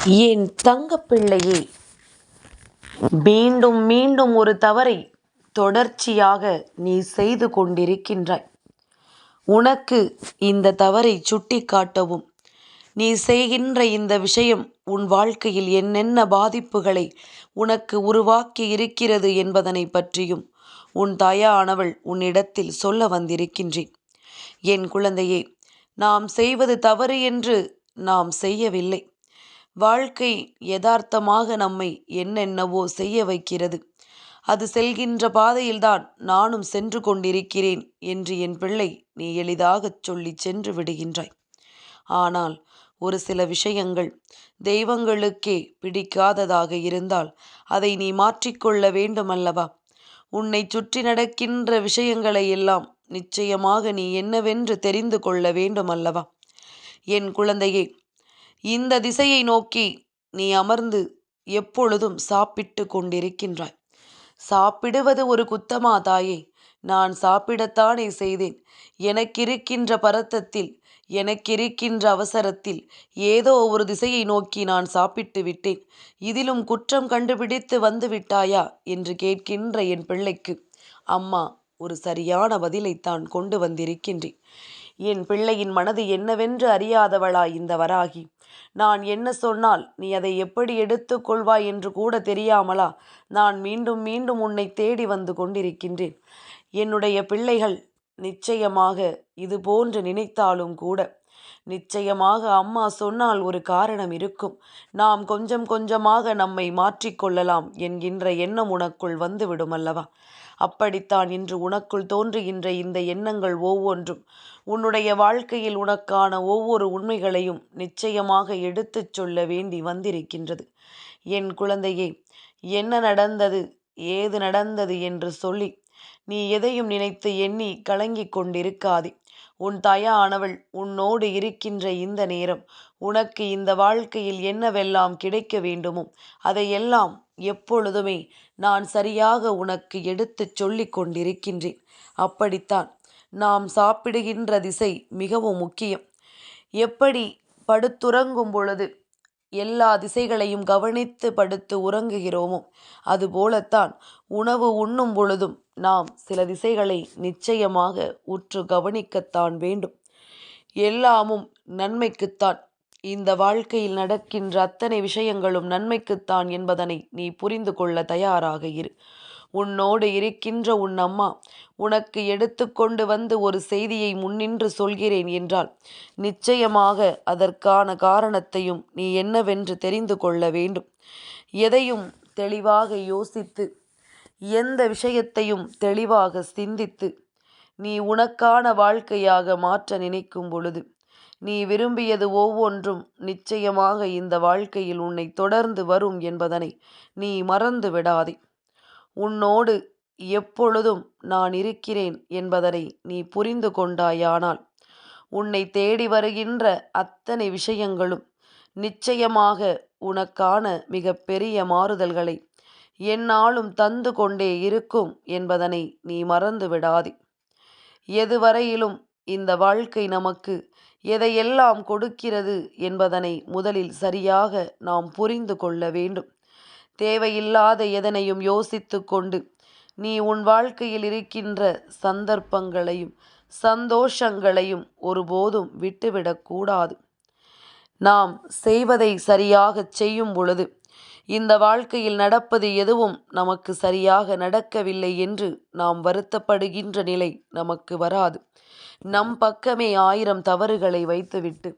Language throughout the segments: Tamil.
என் தங்கப்பிள்ளையே, மீண்டும் மீண்டும் ஒரு தவறை தொடர்ச்சியாக நீ செய்து கொண்டிருக்கின்றாய். உனக்கு இந்த தவறை சுட்டி காட்டவும், நீ செய்கின்ற இந்த விஷயம் உன் வாழ்க்கையில் என்னென்ன பாதிப்புகளை உனக்கு உருவாக்கி இருக்கிறது என்பதனை பற்றியும் உன் தாயானவள் உன்னிடத்தில் சொல்ல வந்திருக்கின்றேன். என் குழந்தையே, நாம் செய்வது தவறு என்று நாம் செய்யவில்லை. வாழ்க்கை யதார்த்தமாக நம்மை என்னென்னவோ செய்ய வைக்கிறது. அது செல்கின்ற பாதையில்தான் நானும் சென்று கொண்டிருக்கிறேன் என்று என் பிள்ளை நீ எளிதாகச் சொல்லி சென்று விடுகின்றாய். ஆனால் ஒரு சில விஷயங்கள் தெய்வங்களுக்கே பிடிக்காததாக இருந்தால் அதை நீ மாற்றிக்கொள்ள வேண்டுமல்லவா? உன்னை சுற்றி நடக்கின்ற விஷயங்களை எல்லாம் நிச்சயமாக நீ என்னவென்று தெரிந்து கொள்ள வேண்டுமல்லவா? என் குழந்தையே, இந்த திசையை நோக்கி நீ அமர்ந்து எப்பொழுதும் சாப்பிட்டு கொண்டிருக்கின்றாய். சாப்பிடுவது ஒரு குத்தமா தாயே? நான் சாப்பிடத்தானே செய்தேன். எனக்கிருக்கின்ற பரத்தத்தில், எனக்கிருக்கின்ற அவசரத்தில் ஏதோ ஒரு திசையை நோக்கி நான் சாப்பிட்டு விட்டேன். இதிலும் குற்றம் கண்டுபிடித்து வந்து விட்டாயா என்று கேட்கின்ற என் பிள்ளைக்கு அம்மா ஒரு சரியான பதிலைத்தான் கொண்டு வந்திருக்கின்றேன். என் பிள்ளையின் மனது என்னவென்று அறியாதவளா இந்த வராகி? நான் என்ன சொன்னால் நீ அதை எப்படி எடுத்து கொள்வாய் என்று கூட தெரியாமலா நான் மீண்டும் மீண்டும் உன்னை தேடி வந்து கொண்டிருக்கின்றேன்? என்னுடைய பிள்ளைகள் நிச்சயமாக இது போன்று நினைத்தாலும் கூட, நிச்சயமாக அம்மா சொன்னால் ஒரு காரணம் இருக்கும். நாம் கொஞ்சம் கொஞ்சமாக நம்மை மாற்றிக்கொள்ளலாம் என்கின்ற எண்ணம் உனக்குள் வந்துவிடும் அல்லவா? அப்படித்தான் இன்று உனக்குள் தோன்றுகின்ற இந்த எண்ணங்கள் ஒவ்வொன்றும் உன்னுடைய வாழ்க்கையில் உனக்கான ஒவ்வொரு உண்மைகளையும் நிச்சயமாக எடுத்துச் சொல்ல வேண்டி வந்திருக்கின்றது. என் குழந்தையே, என்ன நடந்தது, ஏது நடந்தது என்று சொல்லி நீ எதையும் நினைத்து எண்ணி கலங்கிக் கொண்டிருக்காதே. உன் தாயானவள் உன்னோடு இருக்கின்ற இந்த நேரம் உனக்கு இந்த வாழ்க்கையில் என்னவெல்லாம் கிடைக்க வேண்டுமோ அதையெல்லாம் எப்பொழுதுமே நான் சரியாக உனக்கு எடுத்துச் சொல்லிக் கொண்டிருக்கின்றேன். அப்படித்தான் நாம் சாப்பிடுகின்ற திசை மிகவும் முக்கியம். எப்படி படுத்துறங்கும் பொழுது எல்லா திசைகளையும் கவனித்து படுத்து உறங்குகிறோமோ அதுபோலத்தான் உணவு உண்ணும் பொழுதும் நாம் சில திசைகளை நிச்சயமாக உற்று கவனிக்கத்தான் வேண்டும். எல்லாமும் நன்மைக்குத்தான். இந்த வாழ்க்கையில் நடக்கின்ற அத்தனை விஷயங்களும் நன்மைக்குத்தான் என்பதனை நீ புரிந்து கொள்ள தயாராக இரு. உன்னோடு இருக்கின்ற உன் அம்மா உனக்கு எடுத்துக்கொண்டு வந்து ஒரு செய்தியை முன்னின்று சொல்கிறேன் என்றால் நிச்சயமாக அதற்கான காரணத்தையும் நீ என்னவென்று தெரிந்து கொள்ள வேண்டும். எதையும் தெளிவாக யோசித்து, எந்த விஷயத்தையும் தெளிவாக சிந்தித்து நீ உனக்கான வாழ்க்கையாக மாற்ற நினைக்கும் பொழுது நீ விரும்பியது ஒவ்வொன்றும் நிச்சயமாக இந்த வாழ்க்கையில் உன்னை தொடர்ந்து வரும் என்பதனை நீ மறந்து விடாதே. உன்னோடு எப்பொழுதும் நான் இருக்கிறேன் என்பதனை நீ புரிந்து கொண்டாயானால் உன்னை தேடி வருகின்ற அத்தனை விஷயங்களும் நிச்சயமாக உனக்கான மிக பெரிய மாறுதல்களை எந்நாளும் தந்து கொண்டே இருக்கும் என்பதனை நீ மறந்து விடாதே. எதுவரையிலும் இந்த வாழ்க்கை நமக்கு எதையெல்லாம் கொடுக்கிறது என்பதனை முதலில் சரியாக நாம் புரிந்து கொள்ள வேண்டும். தேவையில்லாத எதனையும் யோசித்து கொண்டு நீ உன் வாழ்க்கையில் இருக்கின்ற சந்தர்ப்பங்களையும் சந்தோஷங்களையும் ஒருபோதும் விட்டுவிடக்கூடாது. நாம் செய்வதை சரியாக செய்யும் பொழுது இந்த வாழ்க்கையில் நடப்பது எதுவும் நமக்கு சரியாக நடக்கவில்லை என்று நாம் வருத்தப்படுகின்ற நிலை நமக்கு வராது. நம் பக்கமே 1000 தவறுகளை வைத்துவிட்டு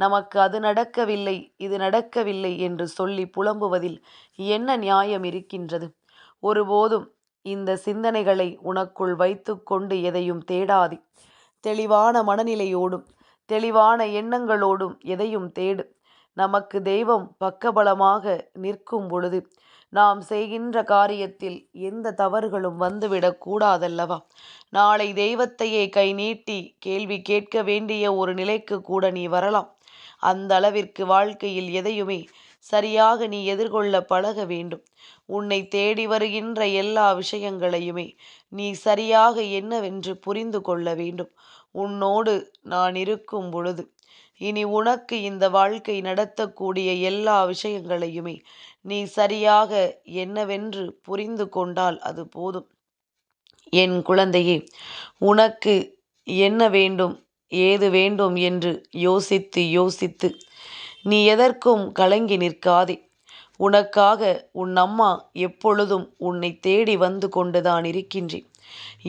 நமக்கு அது நடக்கவில்லை, இது நடக்கவில்லை என்று சொல்லி புலம்புவதில் என்ன நியாயம் இருக்கின்றது? ஒருபோதும் இந்த சிந்தனைகளை உனக்குள் வைத்து கொண்டு எதையும் தேடாதே. தெளிவான மனநிலையோடும் தெளிவான எண்ணங்களோடும் எதையும் தேடு. நமக்கு தெய்வம் பக்கபலமாக நிற்கும் பொழுது நாம் செய்கின்ற காரியத்தில் எந்த தவறுகளும் வந்துவிடக் கூடாதல்லவா? நாளை தெய்வத்தையே கை நீட்டி கேள்வி கேட்க வேண்டிய ஒரு நிலைக்கு கூட நீ வரலாம். அந்த அளவிற்கு வாழ்க்கையில் எதையுமே சரியாக நீ எதிர்கொள்ள பழக வேண்டும். உன்னை தேடி வருகின்ற எல்லா விஷயங்களையுமே நீ சரியாக என்னவென்று புரிந்து கொள்ள வேண்டும். உன்னோடு நான் இருக்கும் பொழுது இனி உனக்கு இந்த வாழ்க்கை நடத்தக்கூடிய எல்லா விஷயங்களையுமே நீ சரியாக என்னவென்று புரிந்து கொண்டால் அது போதும். என் குழந்தையே, உனக்கு என்ன வேண்டும், ஏது வேண்டும் என்று யோசித்து யோசித்து நீ எதற்கும் கலங்கி நிற்காதே. உனக்காக உன் அம்மா எப்பொழுதும் உன்னை தேடி வந்து கொண்டுதான் இருக்கின்றேன்.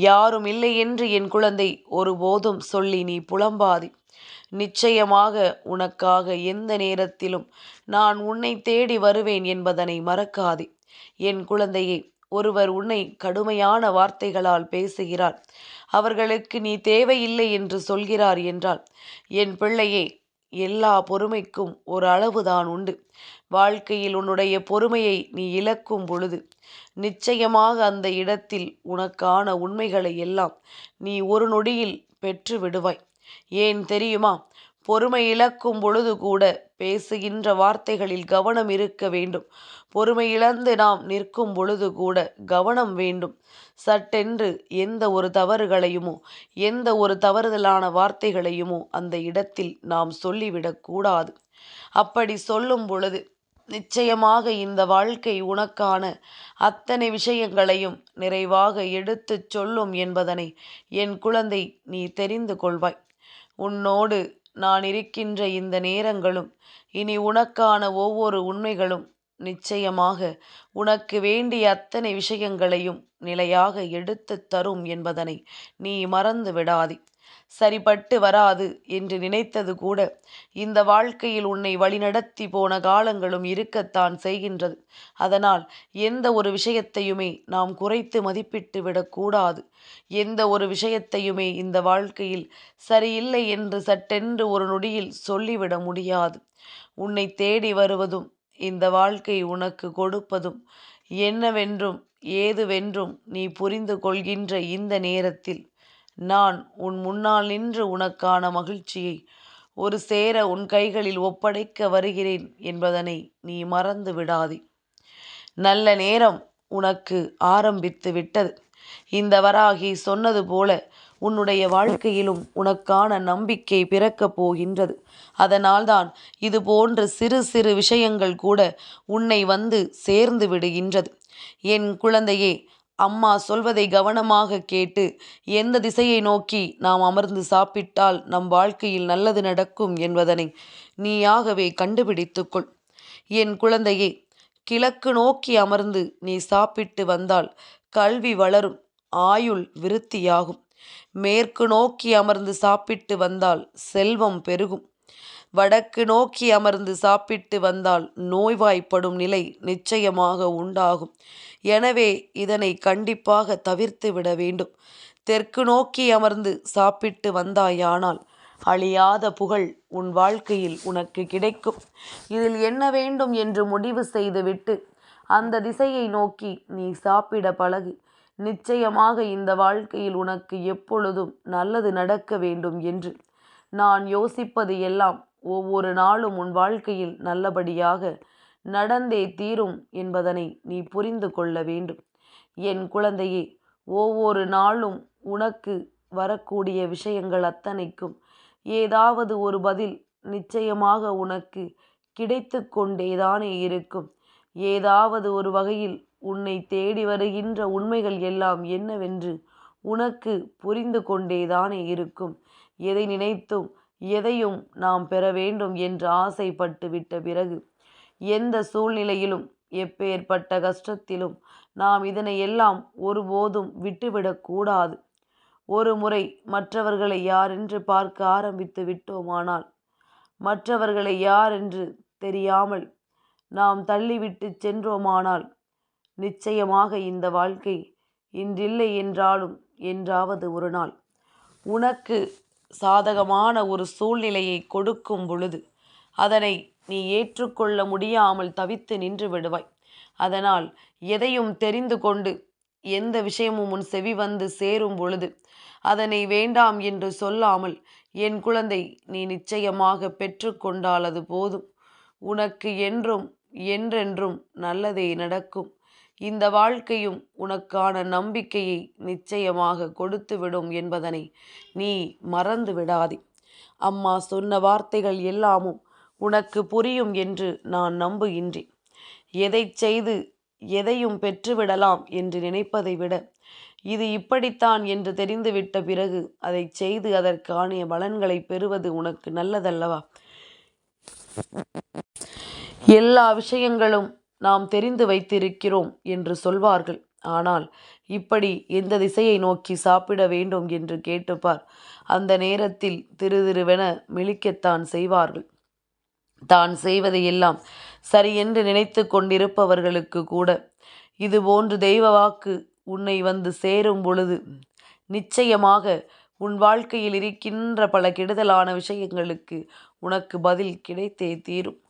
யாரும் இல்லை என்று என் குழந்தை ஒருபோதும் சொல்லி நீ புலம்பாதே. நிச்சயமாக உனக்காக எந்த நேரத்திலும் நான் உன்னை தேடி வருவேன் என்பதனை மறக்காதே. என் குழந்தையே, ஒருவர் உன்னை கடுமையான வார்த்தைகளால் பேசுகிறார், அவர்களுக்கு நீ தேவையில்லை என்று சொல்கிறார் என்றால், என் பிள்ளையே, எல்லா பொறுமைக்கும் ஒரு அளவுதான் உண்டு. வாழ்க்கையில் உன்னுடைய பொறுமையை நீ இழக்கும் பொழுது நிச்சயமாக அந்த இடத்தில் உனக்கான உண்மைகளை எல்லாம் நீ ஒரு நொடியில் பெற்று விடுவாய். ஏன் தெரியுமா? பொறுமை இழக்கும் பொழுது கூட பேசுகின்ற வார்த்தைகளில் கவனம் இருக்க வேண்டும். பொறுமை இழந்து நாம் நிற்கும் பொழுது கூட கவனம் வேண்டும். சட்டென்று எந்த ஒரு தவறுகளையுமோ எந்த ஒரு தவறுதலான வார்த்தைகளையுமோ அந்த இடத்தில் நாம் சொல்லிவிடக்கூடாது. அப்படி சொல்லும் பொழுது நிச்சயமாக இந்த வாழ்க்கை உனக்கான அத்தனை விஷயங்களையும் நிறைவாக எடுத்துச் சொல்லும் என்பதனை என் குழந்தை நீ தெரிந்து கொள்வாய். உன்னோடு நான் இருக்கின்ற இந்த நேரங்களும் இனி உனக்கான ஒவ்வொரு உண்மைகளும் நிச்சயமாக உனக்கு வேண்டிய அத்தனை விஷயங்களையும் நிலையாக எடுத்துத் தரும் என்பதனை நீ மறந்து விடாதே. சரிபட்டு வராது என்று நினைத்தது கூட இந்த வாழ்க்கையில் உன்னை வழிநடத்தி போன காலங்களும் இருக்கத்தான் செய்கின்றது. அதனால் எந்த ஒரு விஷயத்தையுமே நாம் குறைத்து மதிப்பிட்டு விடக்கூடாது. எந்த ஒரு விஷயத்தையுமே இந்த வாழ்க்கையில் சரியில்லை என்று சட்டென்று ஒரு நொடியில் சொல்லிவிட முடியாது. உன்னை தேடி வருவதும் இந்த வாழ்க்கை உனக்கு கொடுப்பதும் என்னவென்றும் ஏதுவென்றும் நீ புரிந்து கொள்கின்ற இந்த நேரத்தில் நான் உன் முன்னால் நின்று உனக்கான மகிழ்ச்சியை ஒரு சேர உன் கைகளில் ஒப்படைக்க வருகிறேன் என்பதனை நீ மறந்து விடாதே. நல்ல நேரம் உனக்கு ஆரம்பித்து விட்டது. இந்த வராகி சொன்னது போல உன்னுடைய வாழ்க்கையிலும் உனக்கான நம்பிக்கை பிறக்கப் போகின்றது. அதனால்தான் இது போன்ற சிறு சிறு விஷயங்கள் கூட உன்னை வந்து சேர்ந்து விடுகின்றது. என் குழந்தையே, அம்மா சொல்வதை கவனமாக கேட்டு எந்த திசையை நோக்கி நாம் அமர்ந்து சாப்பிட்டால் நம் வாழ்க்கையில் நல்லது நடக்கும் என்பதனை நீயாகவே கண்டுபிடித்துக்கொள். என் குழந்தையே, கிழக்கு நோக்கி அமர்ந்து நீ சாப்பிட்டு வந்தால் கல்வி வளரும், ஆயுள் விருத்தியாகும். மேற்கு நோக்கி அமர்ந்து சாப்பிட்டு வந்தால் செல்வம் பெருகும். வடக்கு நோக்கி அமர்ந்து சாப்பிட்டு வந்தால் நோய்வாய்ப்படும் நிலை நிச்சயமாக உண்டாகும். எனவே இதனை கண்டிப்பாக தவிர்த்து விட வேண்டும். தெற்கு நோக்கி அமர்ந்து சாப்பிட்டு வந்தாயானால் அழியாத புகழ் உன் வாழ்க்கையில் உனக்கு கிடைக்கும். இதில் என்ன வேண்டும் என்று முடிவு செய்துவிட்டு அந்த திசையை நோக்கி நீ சாப்பிட பழகு. நிச்சயமாக இந்த வாழ்க்கையில் உனக்கு எப்பொழுதும் நல்லது நடக்க வேண்டும் என்று நான் யோசிப்பது எல்லாம் ஒவ்வொரு நாளும் உன் வாழ்க்கையில் நல்லபடியாக நடந்தே தீரும் என்பதனை நீ புரிந்து கொள்ள வேண்டும். என் குழந்தையே, ஒவ்வொரு நாளும் உனக்கு வரக்கூடிய விஷயங்கள் அத்தனைக்கும் ஏதாவது ஒரு பதில் நிச்சயமாக உனக்கு கிடைத்து கொண்டேதானே இருக்கும். ஏதாவது ஒரு வகையில் உன்னை தேடி வருகின்ற உண்மைகள் எல்லாம் என்னவென்று உனக்கு புரிந்து கொண்டேதானே இருக்கும். எதை நினைத்தும் எதையும் நாம் பெற வேண்டும் என்று ஆசைப்பட்டு விட்ட பிறகு எந்த சூழ்நிலையிலும் எப்பேற்பட்ட கஷ்டத்திலும் நாம் இதனை எல்லாம் ஒருபோதும் விட்டுவிடக்கூடாது. ஒரு முறை மற்றவர்களை யாரென்று பார்க்க ஆரம்பித்து விட்டோமானால் மற்றவர்களை யாரென்று தெரியாமல் நாம் தள்ளிவிட்டு சென்றோமானால் நிச்சயமாக இந்த வாழ்க்கை இன்றில்லை என்றாலும் என்றாவது ஒரு நாள் உனக்கு சாதகமான ஒரு சூழ்நிலையை கொடுக்கும் பொழுது அதனை நீ ஏற்றுக்கொள்ள முடியாமல் தவித்து நின்று விடுவாய். அதனால் எதையும் தெரிந்து கொண்டு எந்த விஷயமும் உன் செவி வந்து சேரும் பொழுது அதனை வேண்டாம் என்று சொல்லாமல் என் குழந்தை நீ நிச்சயமாக பெற்று கொண்டால் அது போதும். உனக்கு என்றும் என்றென்றும் நல்லதே நடக்கும். இந்த வாழ்க்கையும் உனக்கான நம்பிக்கையை நிச்சயமாக கொடுத்துவிடும் என்பதனை நீ மறந்து விடாதே. அம்மா சொன்ன வார்த்தைகள் எல்லாமும் உனக்கு புரியும் என்று நான் நம்புகின்றேன். எதைச் செய்து எதையும் பெற்றுவிடலாம் என்று நினைப்பதை விட, இது இப்படித்தான் என்று தெரிந்துவிட்ட பிறகு அதைச் செய்து அதற்கான பலன்களை பெறுவது உனக்கு நல்லதல்லவா? எல்லா விஷயங்களும் நாம் தெரிந்து வைத்திருக்கிறோம் என்று சொல்வார்கள். ஆனால் இப்படி எந்த திசையை நோக்கி சாப்பிட வேண்டும் என்று கேட்டுப்பார். அந்த நேரத்தில் திருதிருவென மிளிக்கத்தான் செய்வார்கள். தான் செய்வதை எல்லாம் சரியென்று நினைத்து கொண்டிருப்பவர்களுக்கு கூட இதுபோன்று தெய்வ வாக்கு உன்னை வந்து சேரும் பொழுது நிச்சயமாக உன் வாழ்க்கையில் இருக்கின்ற பல கெடுதலான விஷயங்களுக்கு உனக்கு பதில் கிடைத்தே தீரும்.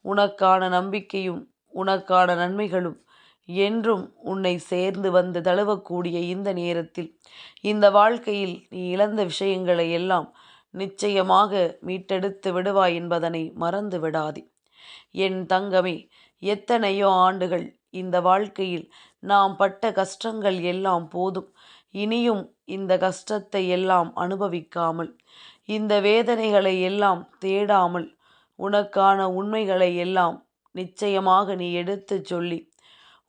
உனக்கான நம்பிக்கையும் உனக்கான நன்மைகளும் என்றும் உன்னை சேர்ந்து வந்து தழுவக்கூடிய இந்த நேரத்தில் இந்த வாழ்க்கையில் நீ இழந்த விஷயங்களை எல்லாம் நிச்சயமாக மீட்டெடுத்து விடுவாய் என்பதனை மறந்து விடாதே. என் தங்கமே, எத்தனையோ ஆண்டுகள் இந்த வாழ்க்கையில் நாம் பட்ட கஷ்டங்கள் எல்லாம் போதும். இனியும் இந்த கஷ்டத்தை எல்லாம் அனுபவிக்காமல், இந்த வேதனைகளை எல்லாம் தேடாமல், உனக்கான உண்மைகளை எல்லாம் நிச்சயமாக நீ எடுத்து சொல்லி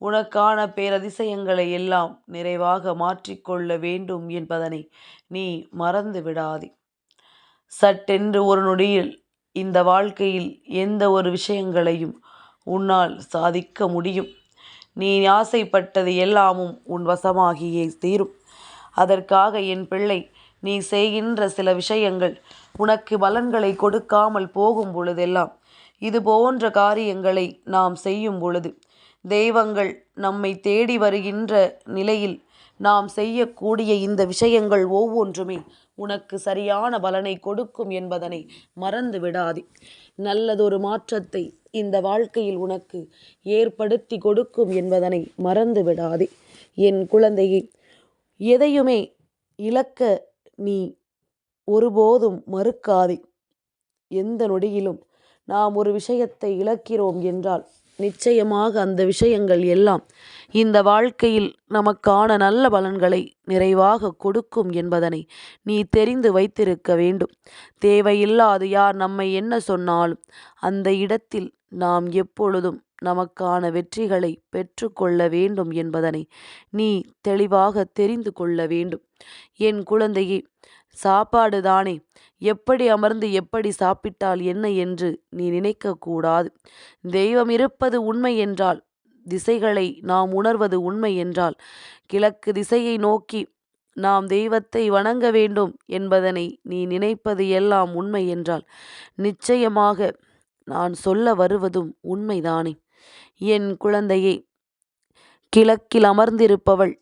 உனக்கான பேரதிசயங்களை எல்லாம் நிறைவாக மாற்றிக்கொள்ள வேண்டும் என்பதனை நீ மறந்து விடாதே. சட்டென்று ஒரு நொடியில் இந்த வாழ்க்கையில் எந்த ஒரு விஷயங்களையும் உன்னால் சாதிக்க முடியும். நீ ஆசைப்பட்டது எல்லாமும் உன் வசமாகியே தீரும். அதற்காக என் பிள்ளை, நீ செய்கின்ற சில விஷயங்கள் உனக்கு பலன்களை கொடுக்காமல் போகும் பொழுதெல்லாம், இது போன்ற காரியங்களை நாம் செய்யும் பொழுது தெய்வங்கள் நம்மை தேடி வருகின்ற நிலையில் நாம் செய்யக்கூடிய இந்த விஷயங்கள் ஒவ்வொன்றுமே உனக்கு சரியான பலனை கொடுக்கும் என்பதனை மறந்து விடாதே. நல்லதொரு மாற்றத்தை இந்த வாழ்க்கையில் உனக்கு ஏற்படுத்தி கொடுக்கும் என்பதனை மறந்து விடாதே. என் குழந்தையை, எதையுமே இழக்க நீ ஒருபோதும் மறுக்காதே. எந்த நொடியிலும் நாம் ஒரு விஷயத்தை இழக்கிறோம் என்றால் நிச்சயமாக அந்த விஷயங்கள் எல்லாம் இந்த வாழ்க்கையில் நமக்கான நல்ல பலன்களை நிறைவாக கொடுக்கும் என்பதனை நீ தெரிந்து வைத்திருக்க வேண்டும். தேவையில்லாது யார் நம்மை என்ன சொன்னாலும் அந்த இடத்தில் நாம் எப்பொழுதும் நமக்கான வெற்றிகளை பெற்று கொள்ள வேண்டும் என்பதனை நீ தெளிவாக தெரிந்து கொள்ள வேண்டும். என் குழந்தையே, சாப்பாடு தானே, எப்படி அமர்ந்து எப்படி சாப்பிட்டால் என்ன என்று நீ நினைக்கக்கூடாது. தெய்வம் இருப்பது உண்மை என்றால், திசைகளை நாம் உணர்வது உண்மை என்றால், கிழக்கு திசையை நோக்கி நாம் தெய்வத்தை வணங்க வேண்டும் என்பதனை நீ நினைப்பது எல்லாம் உண்மை என்றால், நிச்சயமாக நான் சொல்ல வருவதும் உண்மைதானே. என் குழந்தையே, கிழக்கில் அமர்ந்திருப்பவள்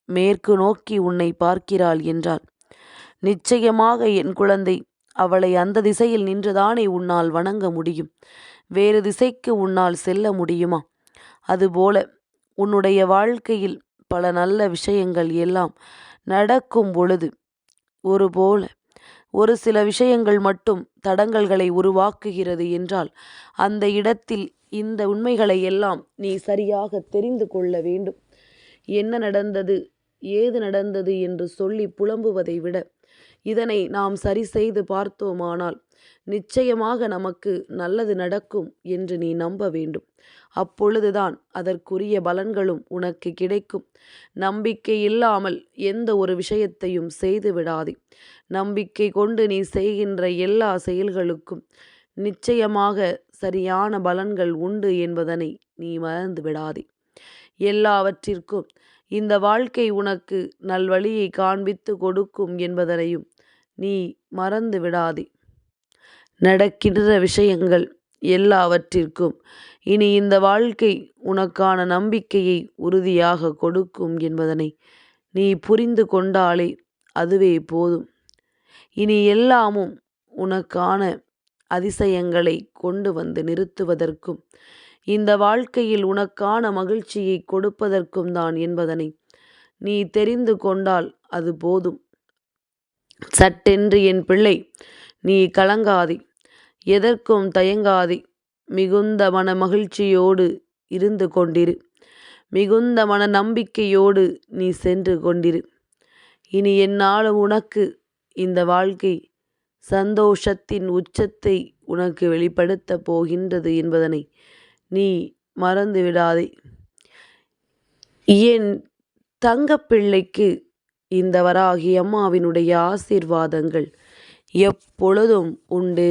மேற்கு நோக்கி உன்னை பார்க்கிறாள் என்றால், நிச்சயமாக என் குழந்தை, அவளை அந்த திசையில் நின்றுதானே உன்னால் வணங்க முடியும். வேறு திசைக்கு உன்னால் செல்ல முடியுமா? அதுபோல உன்னுடைய வாழ்க்கையில் பல நல்ல விஷயங்கள் எல்லாம் நடக்கும் பொழுது ஒரு சில விஷயங்கள் மட்டும் தடங்கல்களை உருவாக்குகிறது என்றால், அந்த இடத்தில் இந்த உண்மைகளை எல்லாம் நீ சரியாக தெரிந்து கொள்ள வேண்டும். என்ன நடந்தது, ஏது நடந்தது என்று சொல்லி புலம்புவதை விட, இதனை நாம் சரி செய்து பார்த்தோமானால் நிச்சயமாக நமக்கு நல்லது நடக்கும் என்று நீ நம்ப வேண்டும். அப்பொழுதுதான் அதற்குரிய பலன்களும் உனக்கு கிடைக்கும். நம்பிக்கை இல்லாமல் எந்த ஒரு விஷயத்தையும் செய்து விடாதே. நம்பிக்கை கொண்டு நீ செய்கின்ற எல்லா செயல்களுக்கும் நிச்சயமாக சரியான பலன்கள் உண்டு என்பதனை நீ மறந்து விடாதே. எல்லாவற்றிற்கும் இந்த வாழ்க்கை உனக்கு நல்வழியை காண்பித்து கொடுக்கும் என்பதனையும் நீ மறந்து விடாதே. நடக்கின்ற விஷயங்கள் எல்லாவற்றிற்கும் இனி இந்த வாழ்க்கை உனக்கான நம்பிக்கையை உறுதியாக கொடுக்கும் என்பதனை நீ புரிந்து கொண்டாலே அதுவே போதும். இனி எல்லாமும் உனக்கான அதிசயங்களை கொண்டு வந்து நிறுத்துவதற்கும் இந்த வாழ்க்கையில் உனக்கான மகிழ்ச்சியை கொடுப்பதற்கும் தான் என்பதனை நீ தெரிந்து கொண்டால் அது போதும். சட்டென்று என் பிள்ளை, நீ கலங்காதே, எதற்கும் தயங்காதே. மிகுந்த மன மகிழ்ச்சியோடு இருந்து கொண்டிரு. மிகுந்த மன நம்பிக்கையோடு நீ சென்று கொண்டிரு. இனி என்னாலும் உனக்கு இந்த வாழ்க்கை சந்தோஷத்தின் உச்சத்தை உனக்கு வெளிப்படுத்தப் போகின்றது என்பதனை நீ மறந்து விடாதே. என் தங்கப்பிள்ளைக்கு இந்த வராகி அம்மாவினுடைய ஆசீர்வாதங்கள் எப்பொழுதும் உண்டு.